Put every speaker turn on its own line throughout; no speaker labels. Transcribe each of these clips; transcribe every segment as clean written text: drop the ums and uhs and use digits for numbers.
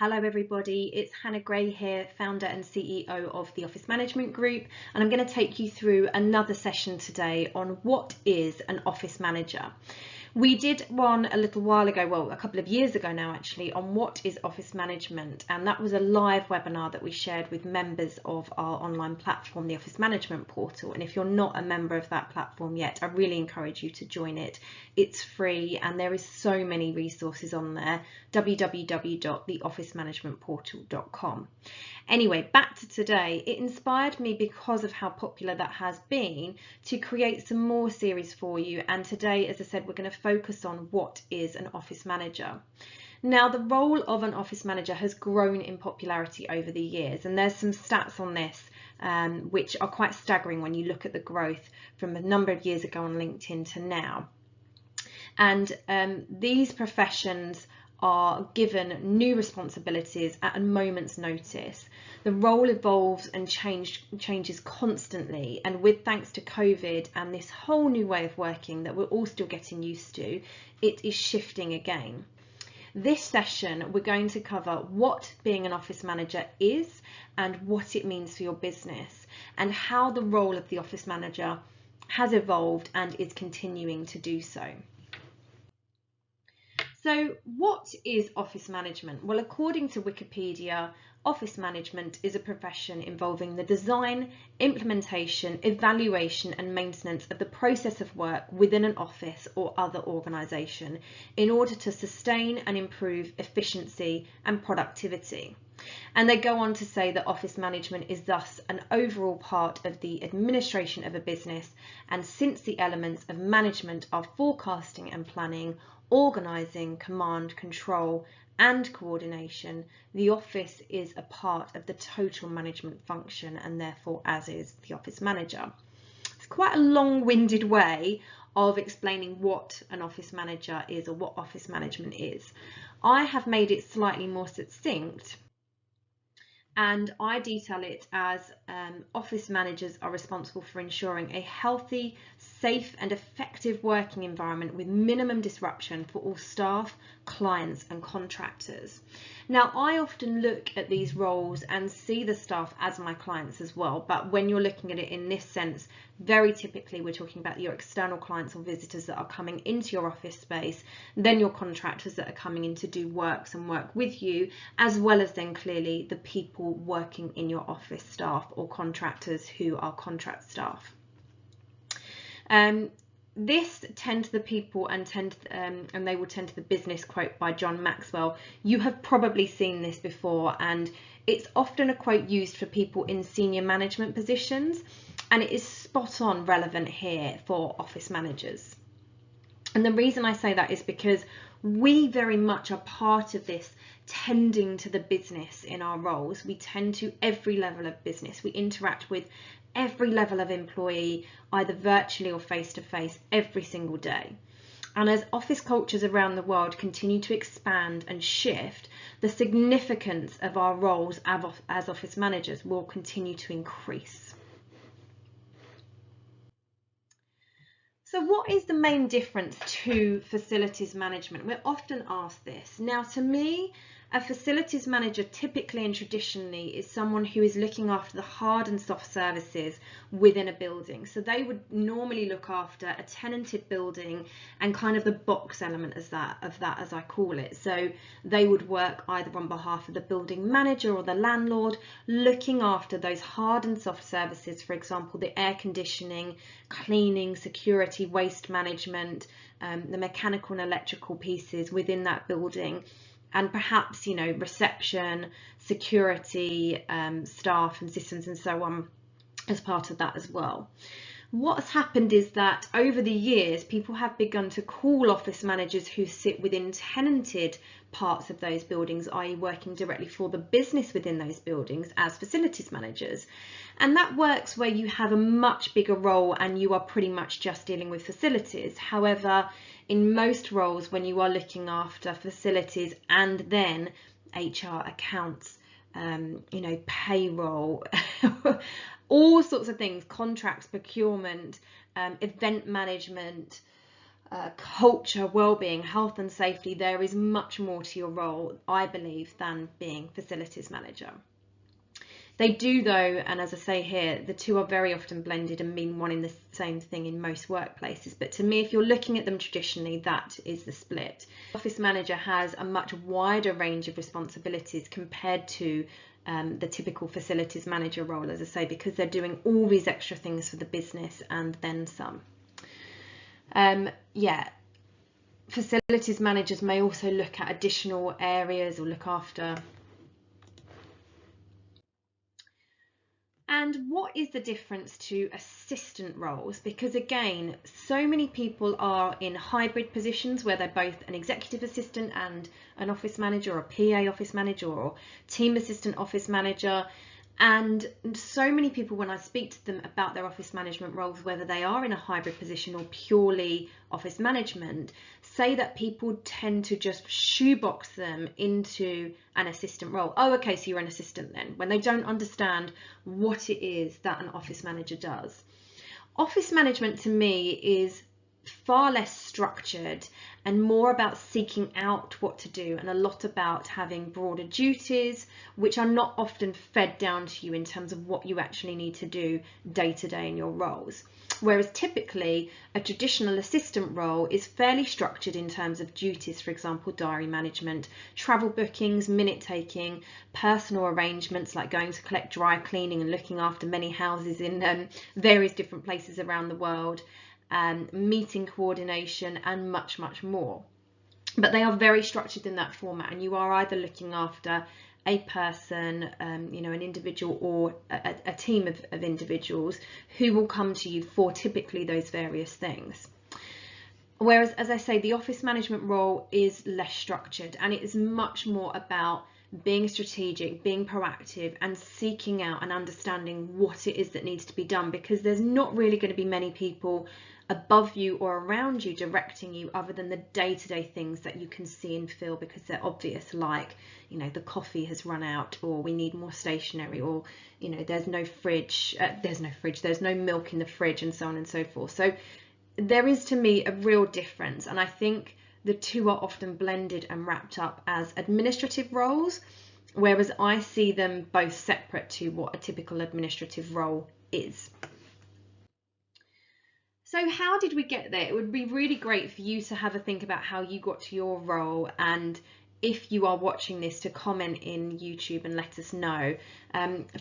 Hello everybody, it's Hana Gray here, founder and CEO of the Office Management Group, and I'm going to take you through another session today on what is an office manager. We did one a little while ago, well a couple of years ago now actually, on what is office management, and that was a live webinar that we shared with members of our online platform, the Office Management Portal. And if you're not a member of that platform yet, I really encourage you to join it. It's free and there is so many resources on there, www.theofficemanagementportal.com. Anyway, back to today. It inspired me because of how popular that has been to create some more series for you, and today, as I said, we're going to focus on what is an office manager. Now, the role of an office manager has grown in popularity over the years, and there's some stats on this which are quite staggering when you look at the growth from a number of years ago on LinkedIn to now. And these professions are given new responsibilities at a moment's notice. The role evolves and changes constantly, and with thanks to COVID and this whole new way of working that we're all still getting used to, it is shifting again. This session we're going to cover what being an office manager is and what it means for your business, and how the role of the office manager has evolved and is continuing to do so. So what is office management? Well, according to Wikipedia, office management is a profession involving the design, implementation, evaluation and maintenance of the process of work within an office or other organisation in order to sustain and improve efficiency and productivity. And they go on to say that office management is thus an overall part of the administration of a business, and since the elements of management are forecasting and planning, organising, command, control and coordination, the office is a part of the total management function, and therefore as is the office manager. It's quite a long-winded way of explaining what an office manager is or what office management is. I have made it slightly more succinct, and I detail it as office managers are responsible for ensuring a healthy, safe and effective working environment with minimum disruption for all staff, clients and contractors. Now, I often look at these roles and see the staff as my clients as well, but when you're looking at it in this sense, very typically we're talking about your external clients or visitors that are coming into your office space, then your contractors that are coming in to do works and work with you, as well as then clearly the people working in your office, staff or contractors who are contract staff. This tend to the people and they will tend to the business quote by John Maxwell. You have probably seen this before, and it's often a quote used for people in senior management positions, and it is spot on relevant here for office managers. And the reason I say that is because we very much are part of this tending to the business in our roles. We tend to every level of business. We interact with every level of employee, either virtually or face-to-face, every single day. And as office cultures around the world continue to expand and shift, the significance of our roles as office managers will continue to increase. So what is the main difference to facilities management? We're often asked this. Now, to me, a facilities manager typically and traditionally is someone who is looking after the hard and soft services within a building. So they would normally look after a tenanted building and kind of the box element of that as I call it. So they would work either on behalf of the building manager or the landlord, looking after those hard and soft services, for example, the air conditioning, cleaning, security, waste management, the mechanical and electrical pieces within that building, and perhaps, you know, reception, security, staff and systems and so on as part of that as well. What's happened is that over the years, people have begun to call office managers who sit within tenanted parts of those buildings, i.e. working directly for the business within those buildings, as facilities managers. And that works where you have a much bigger role and you are pretty much just dealing with facilities. However, in most roles, when you are looking after facilities and then HR, accounts, you know, payroll, all sorts of things, contracts, procurement, event management, culture, well-being, health and safety, there is much more to your role, I believe, than being facilities manager. They do though, and as I say here, the two are very often blended and mean one in the same thing in most workplaces. But to me, if you're looking at them traditionally, that is the split. Office manager has a much wider range of responsibilities compared to the typical facilities manager role, as I say, because they're doing all these extra things for the business and then some. Yeah, facilities managers may also look at additional areas or look after. And what is the difference to assistant roles? Because again, so many people are in hybrid positions where they're both an executive assistant and an office manager, or a PA office manager, or team assistant office manager. And so many people, when I speak to them about their office management roles, whether they are in a hybrid position or purely office management, say that people tend to just shoebox them into an assistant role. Oh, okay, so you're an assistant then, when they don't understand what it is that an office manager does. Office management to me is far less structured and more about seeking out what to do, and a lot about having broader duties which are not often fed down to you in terms of what you actually need to do day to day in your roles. Whereas typically a traditional assistant role is fairly structured in terms of duties, for example, diary management, travel bookings, minute taking, personal arrangements like going to collect dry cleaning and looking after many houses in various different places around the world, meeting coordination, and much more. But they are very structured in that format, and you are either looking after a person, you know, an individual, or a team of individuals who will come to you for typically those various things. Whereas, as I say, the office management role is less structured, and it is much more about being strategic, being proactive, and seeking out and understanding what it is that needs to be done, because there's not really going to be many people above you or around you directing you other than the day-to-day things that you can see and feel because they're obvious, like, you know, the coffee has run out, or we need more stationery, or, you know, there's no milk in the fridge, and so on and so forth. So there is, to me, a real difference, and I think the two are often blended and wrapped up as administrative roles, whereas I see them both separate to what a typical administrative role is. So how did we get there? It would be really great for you to have a think about how you got to your role, and if you are watching this, to comment in YouTube and let us know.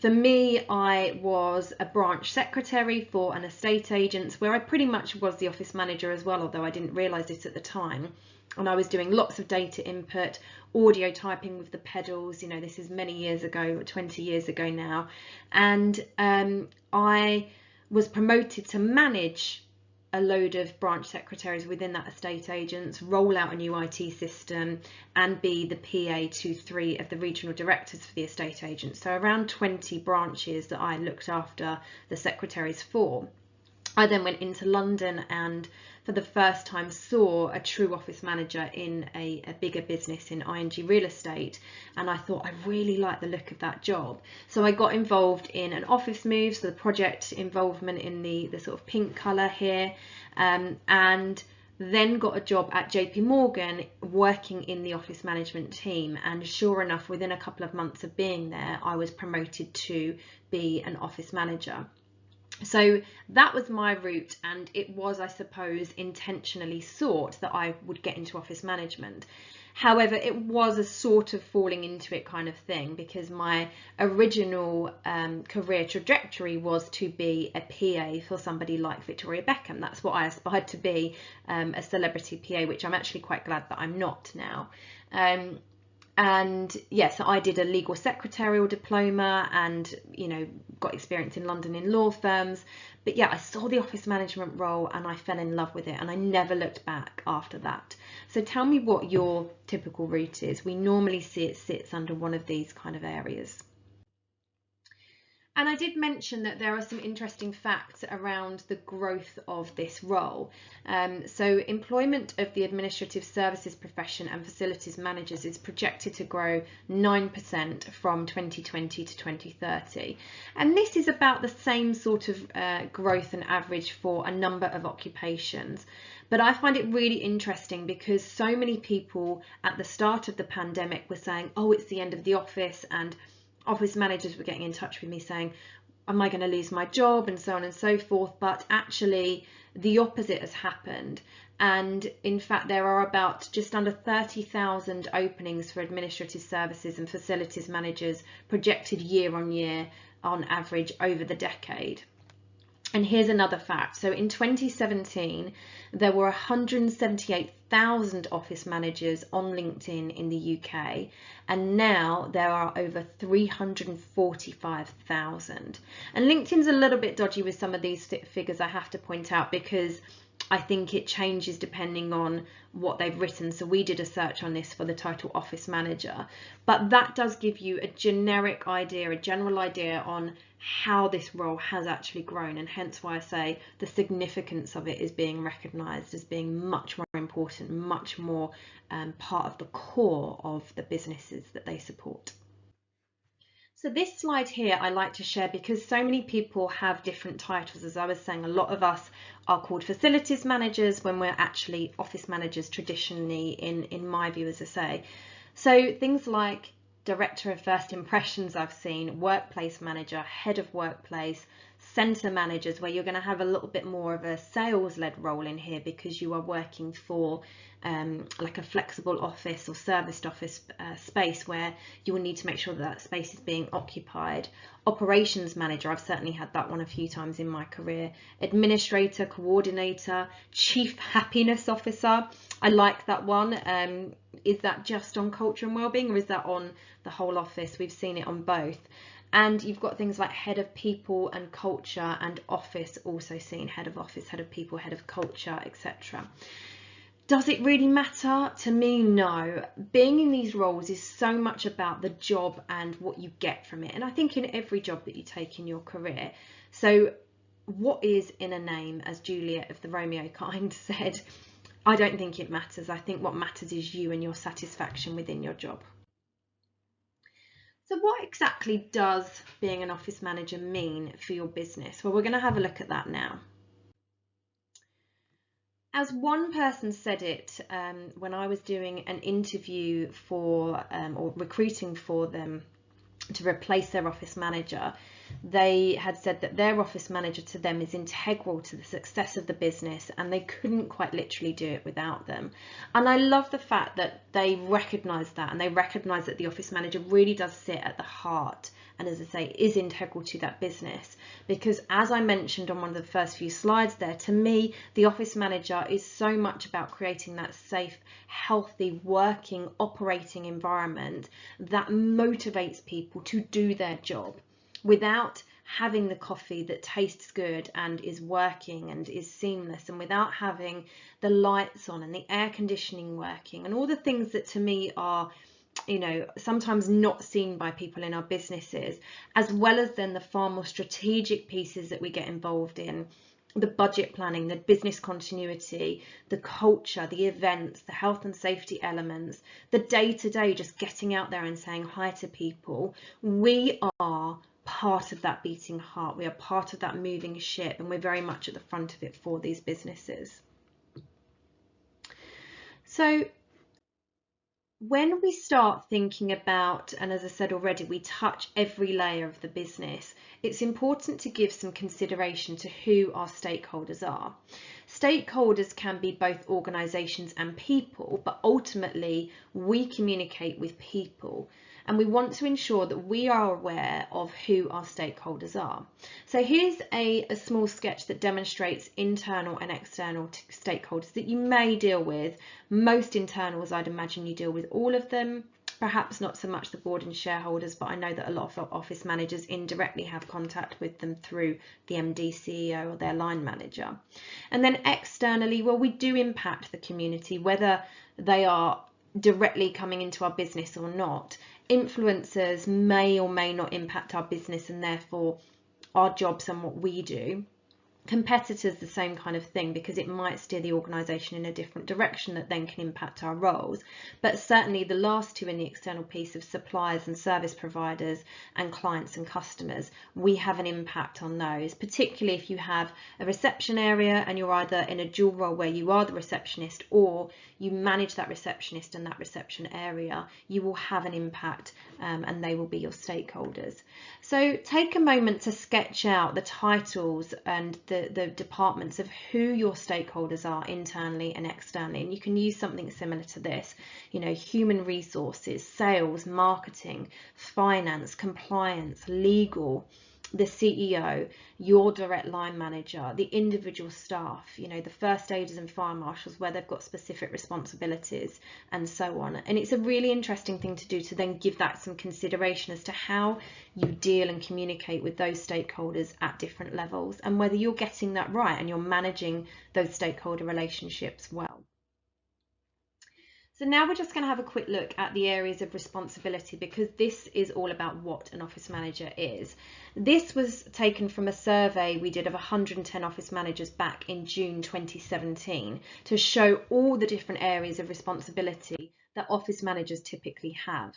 For me, I was a branch secretary for an estate agent, where I pretty much was the office manager as well, although I didn't realise it at the time. And I was doing lots of data input, audio typing with the pedals. You know, this is many years ago, 20 years ago now. And I was promoted to manage a load of branch secretaries within that estate agents, roll out a new IT system, and be the PA to 3 of the regional directors for the estate agents. So around 20 branches that I looked after the secretaries for. I then went into London and for the first time saw a true office manager in a bigger business in ING real estate, and I thought I really liked the look of that job. So I got involved in an office move, so the project involvement in the sort of pink colour here, and then got a job at JP Morgan working in the office management team, and sure enough, within a couple of months of being there, I was promoted to be an office manager. So that was my route, and it was, I suppose, intentionally sought that I would get into office management. However, it was a sort of falling into it kind of thing, because my original career trajectory was to be a PA for somebody like Victoria Beckham. That's what I aspired to be, a celebrity PA, which I'm actually quite glad that I'm not now. And yes, I did a legal secretarial diploma and, you know, got experience in London in law firms. But yeah, I saw the office management role and I fell in love with it, and I never looked back after that. So tell me what your typical route is. We normally see it sits under one of these kind of areas. And I did mention that there are some interesting facts around the growth of this role. So employment of the administrative services profession and facilities managers is projected to grow 9% from 2020 to 2030. And this is about the same sort of growth and average for a number of occupations. But I find it really interesting because so many people at the start of the pandemic were saying, oh, it's the end of the office, and office managers were getting in touch with me saying, am I going to lose my job, and so on and so forth. But actually the opposite has happened. And in fact, there are about just under 30,000 openings for administrative services and facilities managers projected year on year on average over the decade. And here's another fact. So in 2017, there were 178,000 office managers on LinkedIn in the UK, and now there are over 345,000. And LinkedIn's a little bit dodgy with some of these figures, I have to point out, because I think it changes depending on what they've written. So we did a search on this for the title office manager, but that does give you a generic idea, a general idea on how this role has actually grown, and hence why I say the significance of it is being recognised as being much more important, much more part of the core of the businesses that they support. So this slide here I like to share because so many people have different titles. As I was saying, a lot of us are called facilities managers when we're actually office managers traditionally, in my view, as I say. So things like Director of First Impressions I've seen, Workplace Manager, Head of Workplace, Centre Managers, where you're going to have a little bit more of a sales-led role in here because you are working for like a flexible office or serviced office space where you will need to make sure that that space is being occupied. Operations Manager, I've certainly had that one a few times in my career. Administrator, Coordinator, Chief Happiness Officer, I like that one. Is that just on culture and wellbeing, or is that on the whole office? We've seen it on both. And you've got things like Head of People and Culture, and Office also seen Head of Office, Head of People, Head of Culture, etc. Does it really matter? To me, no. Being in these roles is so much about the job and what you get from it. And I think in every job that you take in your career. So what is in a name, as Juliet of the Romeo kind said? I don't think it matters. I think what matters is you and your satisfaction within your job. So what exactly does being an office manager mean for your business? Well, we're going to have a look at that now. As one person said it when I was doing an interview for or recruiting for them to replace their office manager, they had said that their office manager to them is integral to the success of the business, and they couldn't quite literally do it without them. And I love the fact that they recognise that, and they recognise that the office manager really does sit at the heart, and as I say, is integral to that business. Because as I mentioned on one of the first few slides there, to me, the office manager is so much about creating that safe, healthy, working, operating environment that motivates people to do their job without having the coffee that tastes good and is working and is seamless, and without having the lights on and the air conditioning working and all the things that to me are, you know, sometimes not seen by people in our businesses, as well as then the far more strategic pieces that we get involved in. The budget planning, the business continuity, the culture, the events, the health and safety elements, the day-to-day, just getting out there and saying hi to people. We are part of that beating heart. We are part of that moving ship, and we're very much at the front of it for these businesses. So when we start thinking about, and as I said already, we touch every layer of the business, it's important to give some consideration to who our stakeholders are. Stakeholders can be both organisations and people, but ultimately we communicate with people, and we want to ensure that we are aware of who our stakeholders are. So here's a small sketch that demonstrates internal and external stakeholders that you may deal with. Most internals, I'd imagine you deal with all of them, perhaps not so much the board and shareholders, but I know that a lot of office managers indirectly have contact with them through the MD, CEO or their line manager. And then externally, well, we do impact the community, whether they are directly coming into our business or not. Influencers may or may not impact our business and therefore our jobs and what we do. Competitors, the same kind of thing, because it might steer the organisation in a different direction that then can impact our roles. But certainly the last two in the external piece of suppliers and service providers and clients and customers, we have an impact on those, particularly if you have a reception area and you're either in a dual role where you are the receptionist or you manage that receptionist and that reception area. You will have an impact and they will be your stakeholders. So take a moment to sketch out the titles and the departments of who your stakeholders are internally and externally, and you can use something similar to this, you know, human resources, sales, marketing, finance, compliance, legal, the CEO, your direct line manager, the individual staff, you know, the first aiders and fire marshals where they've got specific responsibilities and so on. And it's a really interesting thing to do to then give that some consideration as to how you deal and communicate with those stakeholders at different levels and whether you're getting that right and you're managing those stakeholder relationships well. So now we're just going to have a quick look at the areas of responsibility, because this is all about what an office manager is. This was taken from a survey we did of 110 office managers back in June 2017 to show all the different areas of responsibility that office managers typically have.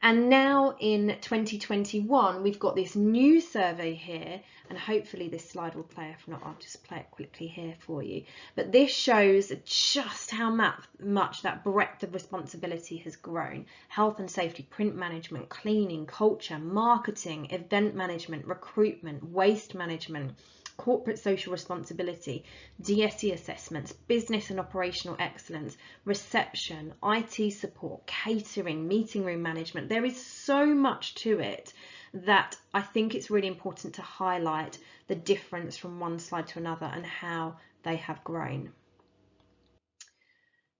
And now in 2021, we've got this new survey here, and hopefully this slide will play. If not, I'll just play it quickly here for you. But this shows just how much that breadth of responsibility has grown. Health and safety, print management, cleaning, culture, marketing, event management, recruitment, waste management, corporate social responsibility, DSE assessments, business and operational excellence, reception, IT support, catering, meeting room management. There is so much to it that I think it's really important to highlight the difference from one slide to another and how they have grown.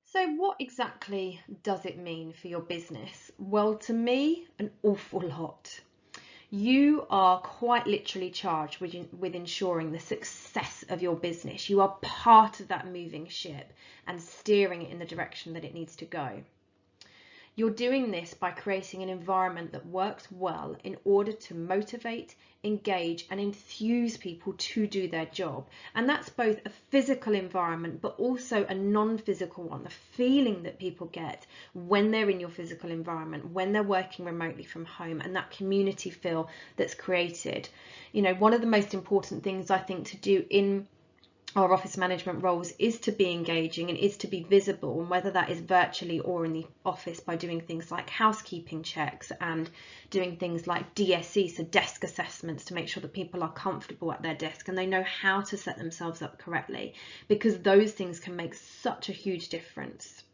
So what exactly does it mean for your business? Well, to me, an awful lot. You are quite literally charged with ensuring the success of your business. You are part of that moving ship and steering it in the direction that it needs to go. You're doing this by creating an environment that works well in order to motivate, engage and enthuse people to do their job. And that's both a physical environment but also a non-physical one, the feeling that people get when they're in your physical environment, when they're working remotely from home, and that community feel that's created. You know, one of the most important things I think to do in our office management roles is to be engaging and is to be visible, and whether that is virtually or in the office by doing things like housekeeping checks and doing things like DSE, so desk assessments, to make sure that people are comfortable at their desk and they know how to set themselves up correctly, because those things can make such a huge difference.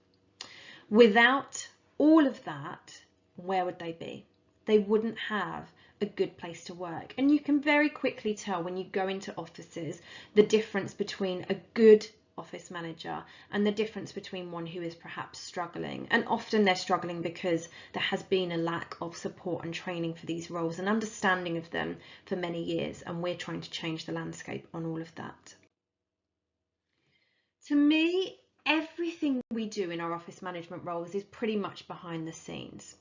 Without all of that, where would they be? They wouldn't have a good place to work. And you can very quickly tell when you go into offices the difference between a good office manager and the difference between one who is perhaps struggling. And often they're struggling because there has been a lack of support and training for these roles and understanding of them for many years, and we're trying to change the landscape on all of that. To me, everything we do in our office management roles is pretty much behind the scenes.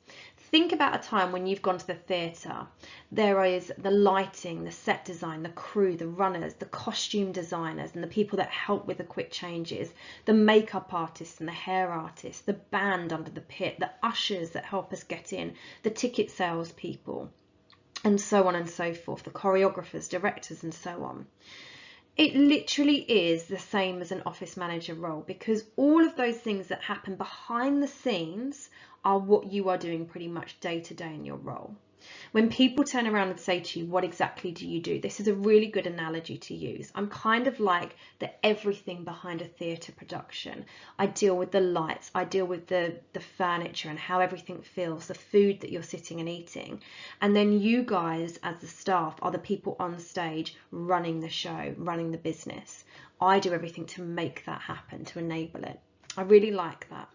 Think about a time when you've gone to the theatre. There is the lighting, the set design, the crew, the runners, the costume designers and the people that help with the quick changes, the makeup artists and the hair artists, the band under the pit, the ushers that help us get in, the ticket sales people, and so on and so forth, the choreographers, directors and so on. It literally is the same as an office manager role, because all of those things that happen behind the scenes are what you are doing pretty much day to day in your role. When people turn around and say to you, what exactly do you do? This is a really good analogy to use. I'm kind of like the everything behind a theatre production. I deal with the lights, I deal with the furniture and how everything feels, the food that you're sitting and eating. And then you guys as the staff are the people on stage running the show, running the business. I do everything to make that happen, to enable it. I really like that.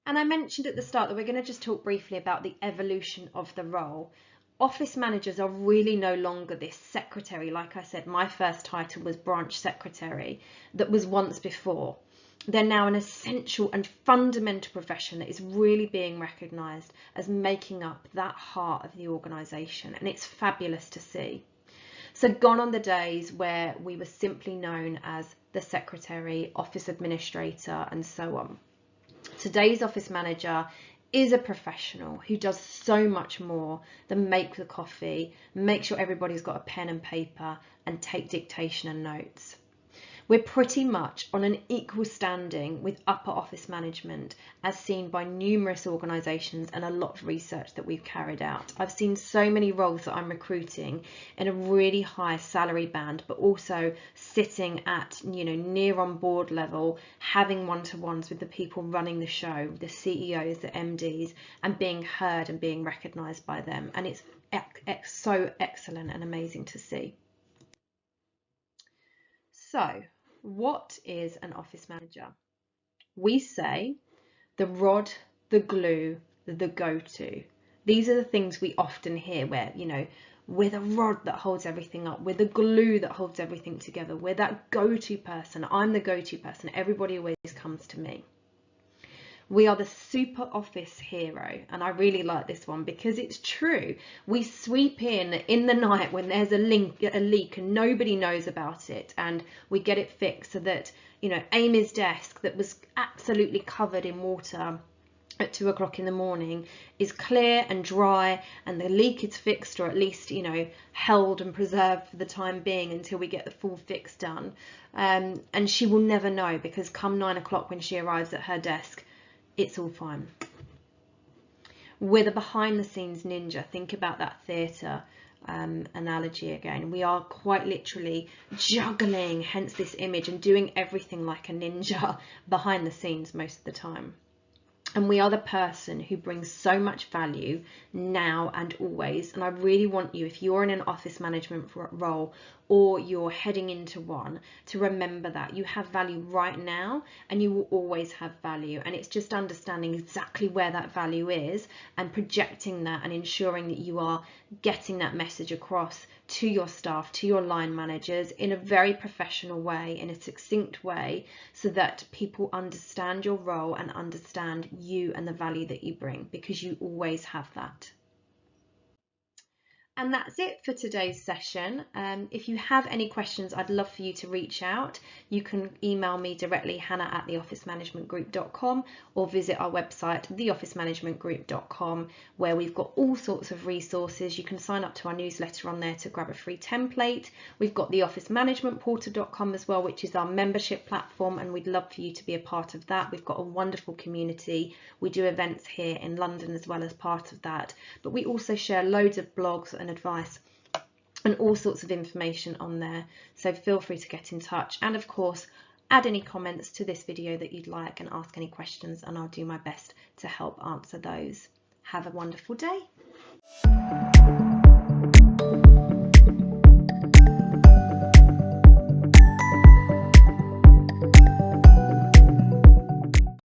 And I mentioned at the start that we're going to just talk briefly about the evolution of the role. Office managers are really no longer this secretary. Like I said, my first title was branch secretary that was once before. They're now an essential and fundamental profession that is really being recognised as making up that heart of the organisation, and it's fabulous to see. So gone on the days where we were simply known as the secretary, office administrator, and so on. Today's office manager is a professional who does so much more than make the coffee, make sure everybody's got a pen and paper, and take dictation and notes. We're pretty much on an equal standing with upper office management, as seen by numerous organisations and a lot of research that we've carried out. I've seen so many roles that I'm recruiting in a really high salary band, but also sitting at, near on board level, having one-to-ones with the people running the show, the CEOs, the MDs, and being heard and being recognised by them. And it's so excellent and amazing to see. So, what is an office manager? We say the rod, the glue, the go-to. These are the things we often hear where, we're the rod that holds everything up, we're the glue that holds everything together, we're that go-to person, I'm the go-to person, everybody always comes to me. We are the super office hero, and I really like this one because it's true. We sweep in the night when there's a leak and nobody knows about it, and we get it fixed so that, Amy's desk that was absolutely covered in water at 2 o'clock in the morning is clear and dry, and the leak is fixed, or at least, held and preserved for the time being until we get the full fix done. And she will never know, because come 9 o'clock when she arrives at her desk, it's all fine. We're the behind the scenes ninja. Think about that theatre analogy again. We are quite literally juggling, hence this image, and doing everything like a ninja behind the scenes most of the time. And we are the person who brings so much value now and always. And I really want you, if you're in an office management role or you're heading into one, to remember that you have value right now and you will always have value. And it's just understanding exactly where that value is and projecting that and ensuring that you are getting that message across to your staff, to your line managers in a very professional way, in a succinct way, so that people understand your role and understand you and the value that you bring, because you always have that. And that's it for today's session. If you have any questions, I'd love for you to reach out. You can email me directly, hannah@theofficemanagementgroup.com, or visit our website, theofficemanagementgroup.com, where we've got all sorts of resources. You can sign up to our newsletter on there to grab a free template. We've got theofficemanagementportal.com as well, which is our membership platform, and we'd love for you to be a part of that. We've got a wonderful community. We do events here in London as well as part of that, but we also share loads of blogs and advice and all sorts of information on there, so feel free to get in touch, and of course add any comments to this video that you'd like and ask any questions, and I'll do my best to help answer those. Have a wonderful day.